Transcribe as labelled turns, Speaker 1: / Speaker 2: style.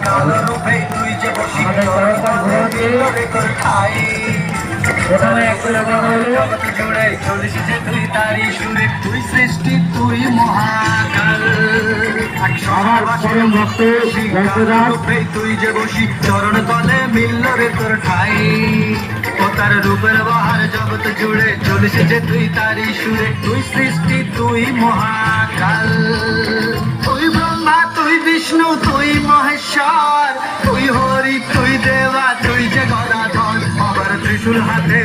Speaker 1: কালো রূপে তুই যে বসি তোর ঠাই
Speaker 2: প্রথমে একটু লেখা হলো
Speaker 1: জগৎ জুড়ে চলিস যে তুই তারি সুরে তুই সৃষ্টি তুই মহাকাল
Speaker 2: আমার পরম ভক্ত ভক্তদাস
Speaker 1: তুই যে বসি চরণ তলে মিলল রে তোর ঠাই ও তার রূপের বাহার জগৎ জুড়ে চলিস যে তুই তারি সুরে তুই সৃষ্টি তুই মহাকাল তুই ব্রহ্মা তুই বিষ্ণু তুই মহেশ্বর তুই হরি তুই দেবা তুই যে গদাধর আবার ত্রিশূল হাতে